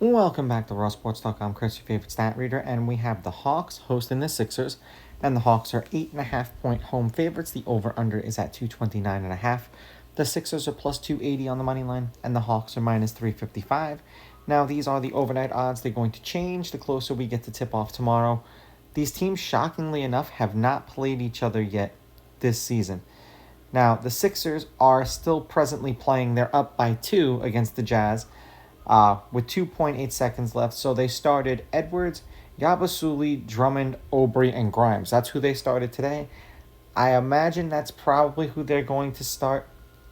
Welcome back to Raw Sports Talk. I'm Chris, your favorite stat reader, and we have the Hawks hosting the Sixers, and the Hawks are 8.5-point home favorites. The over/under is at 229.5. The Sixers are plus 280 on the money line, and the Hawks are minus 355. Now, these are the overnight odds. They're going to change the closer we get to tip-off tomorrow. These teams, shockingly enough, have not played each other yet this season. Now, the Sixers are still presently playing. They're up by 2 against the Jazz with 2.8 seconds left. So they started Edwards, Yabusele, Drummond, Obrey, and Grimes. That's who they started today. I imagine that's probably who they're going to start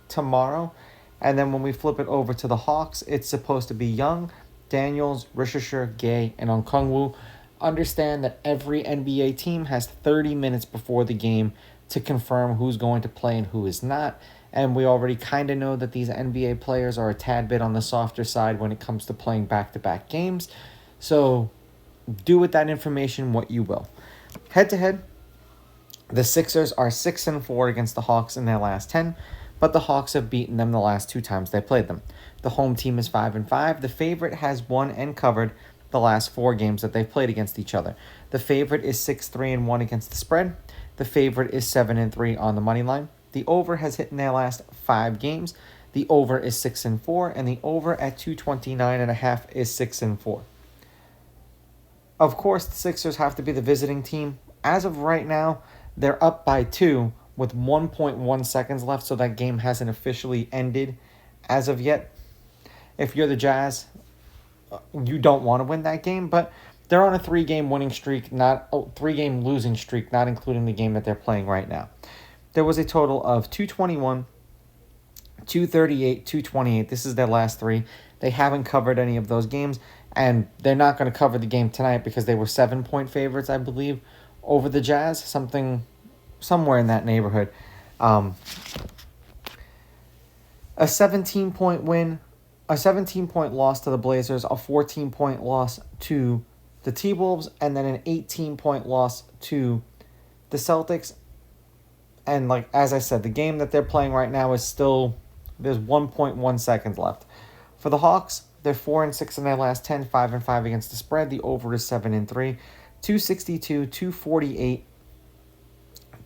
tomorrow. And then when we flip it over to the Hawks, it's supposed to be Young, Daniels, Rishisher, Gay, and Okongwu. Understand that every NBA team has 30 minutes before the game to confirm who's going to play and who is not. And we already kind of know that these NBA players are a tad bit on the softer side when it comes to playing back-to-back games. So do with that information what you will. Head-to-head, the Sixers are 6-4 against the Hawks in their last 10, but the Hawks have beaten them the last 2 times they played them. The home team is 5-5. The favorite has won and covered the last 4 games that they've played against each other. The favorite is 6-3-1 against the spread. The favorite is 7-3 on the money line. The over has hit in their last 5 games. The over is 6-4, and the over at 229.5 is 6-4. Of course, the Sixers have to be the visiting team. As of right now, they're up by 2 with 1.1 seconds left, so that game hasn't officially ended as of yet. If you're the Jazz, you don't want to win that game, but they're on a 3-game winning streak, 3-game losing streak, not including the game that they're playing right now. There was a total of 221, 238, 228. This is their last 3. They haven't covered any of those games, and they're not going to cover the game tonight because they were 7-point favorites, I believe, over the Jazz, somewhere in that neighborhood. A 17-point win, a 17-point loss to the Blazers, a 14-point loss to the T-Wolves, and then an 18-point loss to the Celtics. And as I said, the game that they're playing right now is still, there's 1.1 seconds left. For the Hawks, they're 4-6 in their last 10, 5-5 against the spread. The over is 7-3, 262, 248,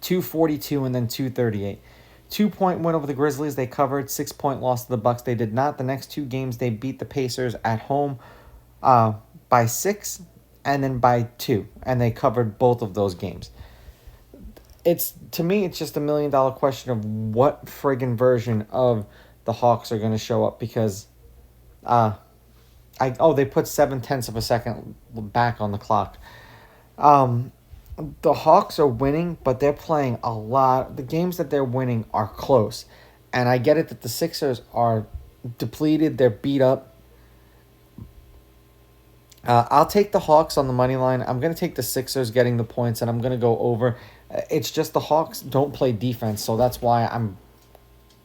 242, and then 238. 2-point win over the Grizzlies. They covered. 6-point loss to the Bucks. They did not. The next 2 games, they beat the Pacers at home by 6 and then by 2. And they covered both of those games. To me, it's just $1 million question of what friggin' version of the Hawks are going to show up because they put 0.7 of a second back on the clock. The Hawks are winning, but they're playing a lot. The games that they're winning are close. And I get it that the Sixers are depleted. They're beat up. I'll take the Hawks on the money line. I'm going to take the Sixers getting the points, and I'm going to go over. It's just the Hawks don't play defense, so that's why I'm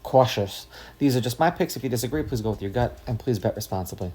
cautious. These are just my picks. If you disagree, please go with your gut, and please bet responsibly.